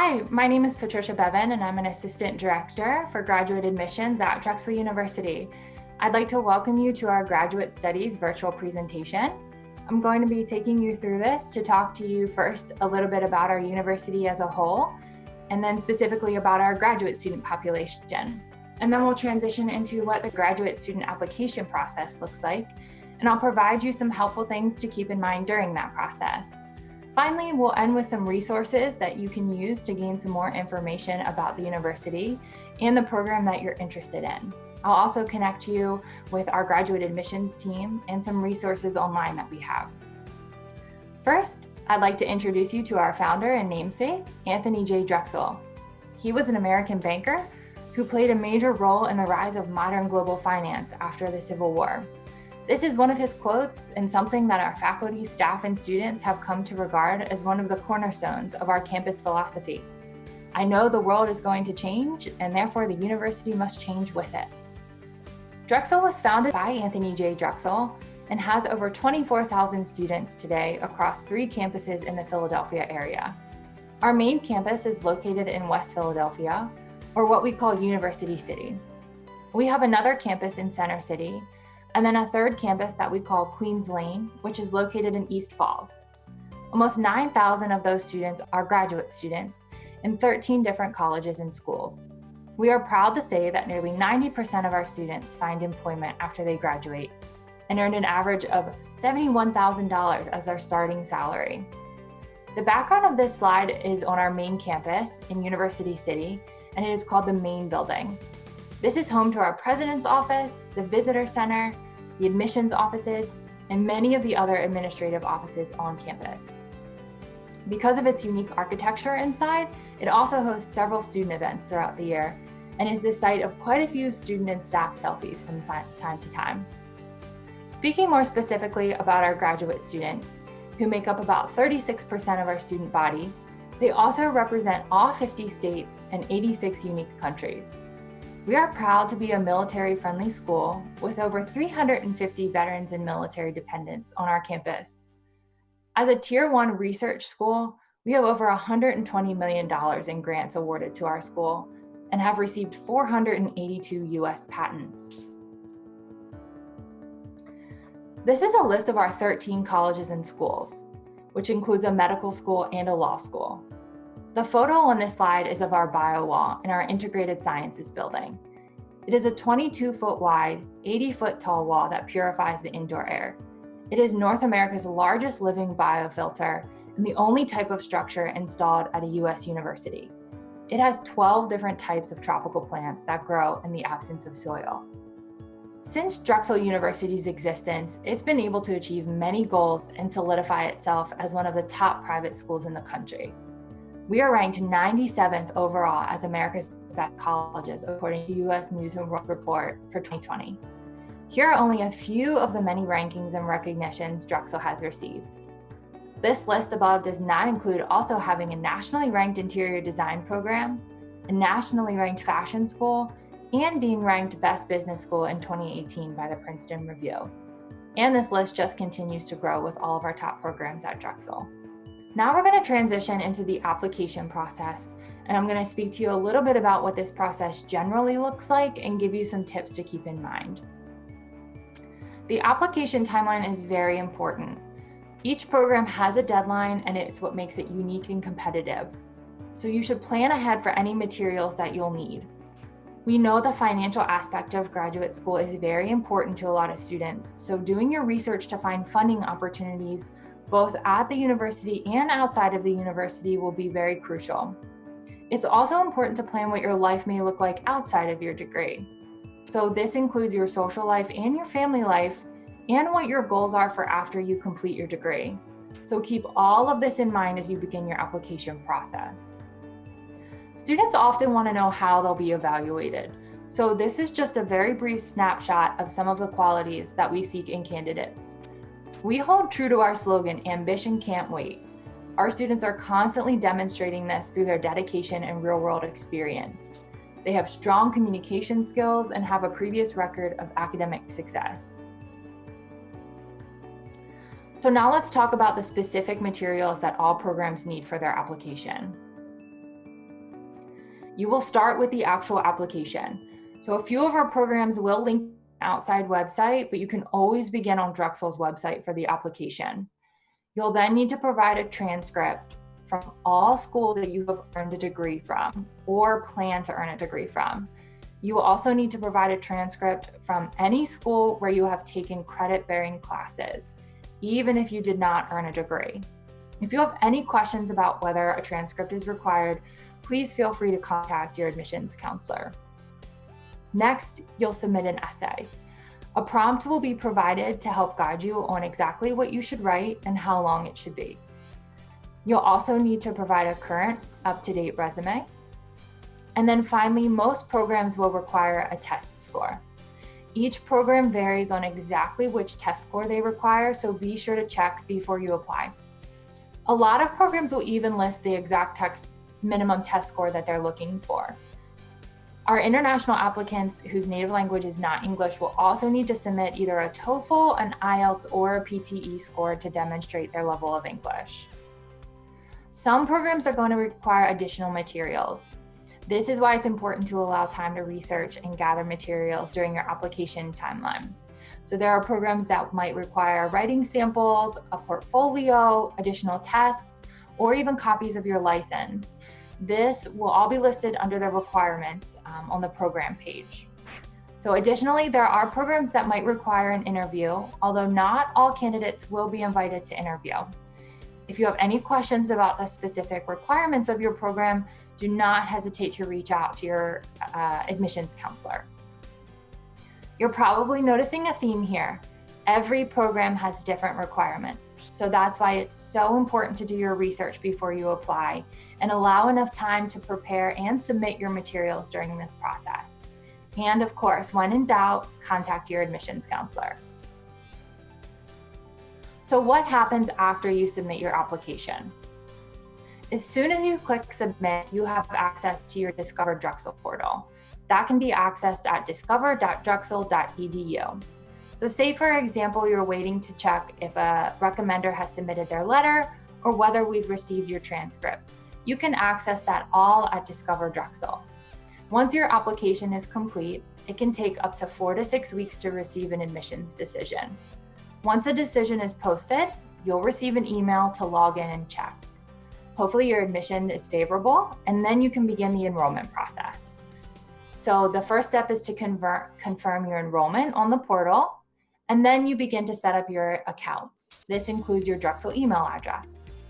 Hi, my name is Patricia Bevan, and I'm an Assistant Director for Graduate Admissions at Drexel University. I'd like to welcome you to our Graduate Studies virtual presentation. I'm going to be taking you through this to talk to you first a little bit about our university as a whole, and then specifically about our graduate student population. And then we'll transition into what the graduate student application process looks like, and I'll provide you some helpful things to keep in mind during that process. Finally, we'll end with some resources that you can use to gain some more information about the university and the program that you're interested in. I'll also connect you with our graduate admissions team and some resources online that we have. First, I'd like to introduce you to our founder and namesake, Anthony J. Drexel. He was an American banker who played a major role in the rise of modern global finance after the Civil War. This is one of his quotes and something that our faculty, staff, and students have come to regard as one of the cornerstones of our campus philosophy. I know the world is going to change, and therefore the university must change with it. Drexel was founded by Anthony J. Drexel and has over 24,000 students today across 3 campuses in the Philadelphia area. Our main campus is located in West Philadelphia, or what we call University City. We have another campus in Center City, and then a third campus that we call Queens Lane, which is located in East Falls. Almost 9,000 of those students are graduate students in 13 different colleges and schools. We are proud to say that nearly 90% of our students find employment after they graduate and earn an average of $71,000 as their starting salary. The background of this slide is on our main campus in University City, and it is called the Main Building. This is home to our president's office, the visitor center, the admissions offices, and many of the other administrative offices on campus. Because of its unique architecture inside, it also hosts several student events throughout the year and is the site of quite a few student and staff selfies from time to time. Speaking more specifically about our graduate students, who make up about 36% of our student body, they also represent all 50 states and 86 unique countries. We are proud to be a military-friendly school with over 350 veterans and military dependents on our campus. As a Tier 1 research school, we have over $120 million in grants awarded to our school and have received 482 US patents. This is a list of our 13 colleges and schools, which includes a medical school and a law school. The photo on this slide is of our bio wall in our integrated sciences building. It is a 22-foot wide, 80-foot tall wall that purifies the indoor air. It is North America's largest living biofilter and the only type of structure installed at a US university. It has 12 different types of tropical plants that grow in the absence of soil. Since Drexel University's existence, it's been able to achieve many goals and solidify itself as one of the top private schools in the country. We are ranked 97th overall as America's best colleges, according to US News and World Report for 2020. Here are only a few of the many rankings and recognitions Drexel has received. This list above does not include also having a nationally ranked interior design program, a nationally ranked fashion school, and being ranked Best Business School in 2018 by the Princeton Review. And this list just continues to grow with all of our top programs at Drexel. Now we're going to transition into the application process, and I'm going to speak to you a little bit about what this process generally looks like and give you some tips to keep in mind. The application timeline is very important. Each program has a deadline, and it's what makes it unique and competitive. So you should plan ahead for any materials that you'll need. We know the financial aspect of graduate school is very important to a lot of students, so doing your research to find funding opportunities both at the university and outside of the university will be very crucial. It's also important to plan what your life may look like outside of your degree. So this includes your social life and your family life and what your goals are for after you complete your degree. So keep all of this in mind as you begin your application process. Students often want to know how they'll be evaluated. So this is just a very brief snapshot of some of the qualities that we seek in candidates. We hold true to our slogan, ambition can't wait. Our students are constantly demonstrating this through their dedication and real-world experience. They have strong communication skills and have a previous record of academic success. So now let's talk about the specific materials that all programs need for their application. You will start with the actual application. So a few of our programs will link to an outside website, but you can always begin on Drexel's website for the application. You'll then need to provide a transcript from all schools that you have earned a degree from or plan to earn a degree from. You will also need to provide a transcript from any school where you have taken credit-bearing classes, even if you did not earn a degree. If you have any questions about whether a transcript is required, please feel free to contact your admissions counselor. Next, you'll submit an essay. A prompt will be provided to help guide you on exactly what you should write and how long it should be. You'll also need to provide a current, up-to-date resume. And then finally, most programs will require a test score. Each program varies on exactly which test score they require, so be sure to check before you apply. A lot of programs will even list the exact minimum test score that they're looking for. Our international applicants whose native language is not English will also need to submit either a TOEFL, an IELTS, or a PTE score to demonstrate their level of English. Some programs are going to require additional materials. This is why it's important to allow time to research and gather materials during your application timeline. So there are programs that might require writing samples, a portfolio, additional tests, or even copies of your license. This will all be listed under the requirements on the program page. So additionally, there are programs that might require an interview, although not all candidates will be invited to interview. If you have any questions about the specific requirements of your program, do not hesitate to reach out to your admissions counselor. You're probably noticing a theme here. Every program has different requirements. So that's why it's so important to do your research before you apply and allow enough time to prepare and submit your materials during this process. And of course, when in doubt, contact your admissions counselor. So what happens after you submit your application? As soon as you click submit, you have access to your Discover Drexel portal. That can be accessed at discover.drexel.edu. So say, for example, you're waiting to check if a recommender has submitted their letter or whether we've received your transcript. You can access that all at Discover Drexel. Once your application is complete, it can take up to 4 to 6 weeks to receive an admissions decision. Once a decision is posted, you'll receive an email to log in and check. Hopefully your admission is favorable, and then you can begin the enrollment process. So the first step is to confirm your enrollment on the portal, and then you begin to set up your accounts. This includes your Drexel email address.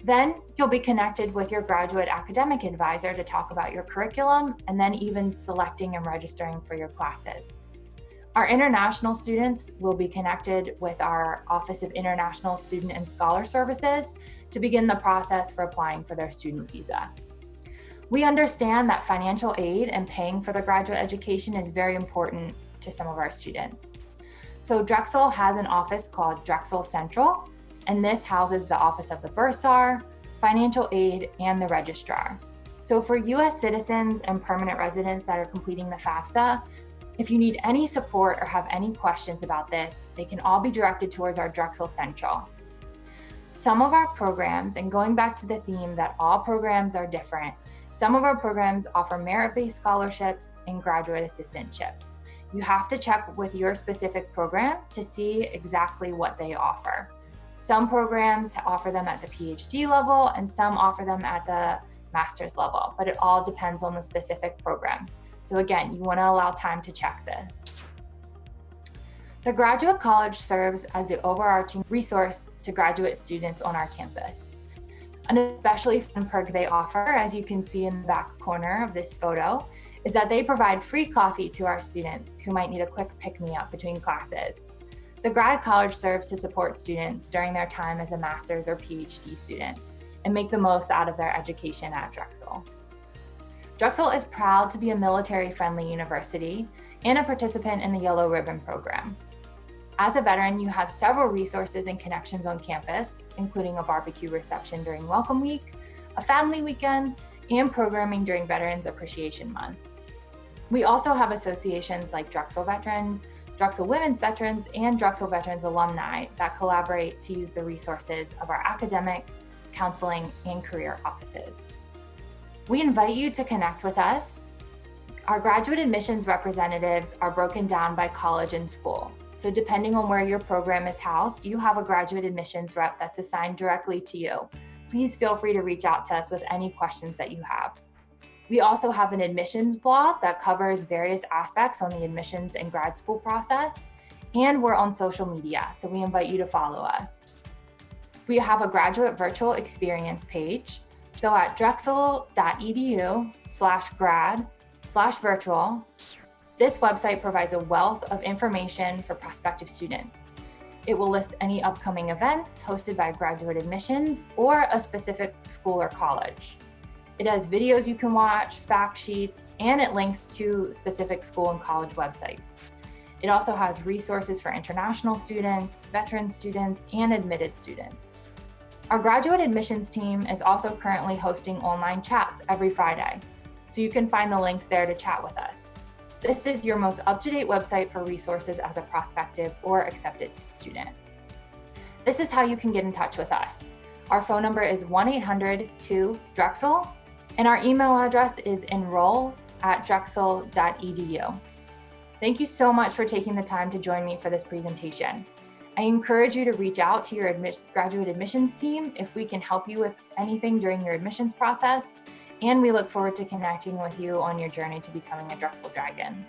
Then you'll be connected with your graduate academic advisor to talk about your curriculum, and then even selecting and registering for your classes. Our international students will be connected with our Office of International Student and Scholar Services to begin the process for applying for their student visa. We understand that financial aid and paying for the graduate education is very important to some of our students. So Drexel has an office called Drexel Central, and this houses the Office of the Bursar, financial aid, and the registrar. So for US citizens and permanent residents that are completing the FAFSA, if you need any support or have any questions about this, they can all be directed towards our Drexel Central. Some of our programs, and going back to the theme that all programs are different, some of our programs offer merit-based scholarships and graduate assistantships. You have to check with your specific program to see exactly what they offer. Some programs offer them at the PhD level and some offer them at the master's level, but it all depends on the specific program. So again, you want to allow time to check this. The Graduate College serves as the overarching resource to graduate students on our campus. An especially fun perk they offer, as you can see in the back corner of this photo, is that they provide free coffee to our students who might need a quick pick-me-up between classes. The Grad College serves to support students during their time as a master's or PhD student and make the most out of their education at Drexel. Drexel is proud to be a military-friendly university and a participant in the Yellow Ribbon program. As a veteran, you have several resources and connections on campus, including a barbecue reception during Welcome Week, a family weekend, and programming during Veterans Appreciation Month. We also have associations like Drexel Veterans, Drexel Women's Veterans, and Drexel Veterans Alumni that collaborate to use the resources of our academic, counseling, and career offices. We invite you to connect with us. Our graduate admissions representatives are broken down by college and school. So depending on where your program is housed, you have a graduate admissions rep that's assigned directly to you. Please feel free to reach out to us with any questions that you have. We also have an admissions blog that covers various aspects on the admissions and grad school process. And we're on social media, so we invite you to follow us. We have a graduate virtual experience page. So at drexel.edu/grad/virtual, this website provides a wealth of information for prospective students. It will list any upcoming events hosted by graduate admissions or a specific school or college. It has videos you can watch, fact sheets, and it links to specific school and college websites. It also has resources for international students, veteran students, and admitted students. Our graduate admissions team is also currently hosting online chats every Friday, so you can find the links there to chat with us. This is your most up-to-date website for resources as a prospective or accepted student. This is how you can get in touch with us. Our phone number is 1-800-2-DREXEL, and our email address is enroll@drexel.edu. Thank you so much for taking the time to join me for this presentation. I encourage you to reach out to your graduate admissions team if we can help you with anything during your admissions process, and we look forward to connecting with you on your journey to becoming a Drexel Dragon.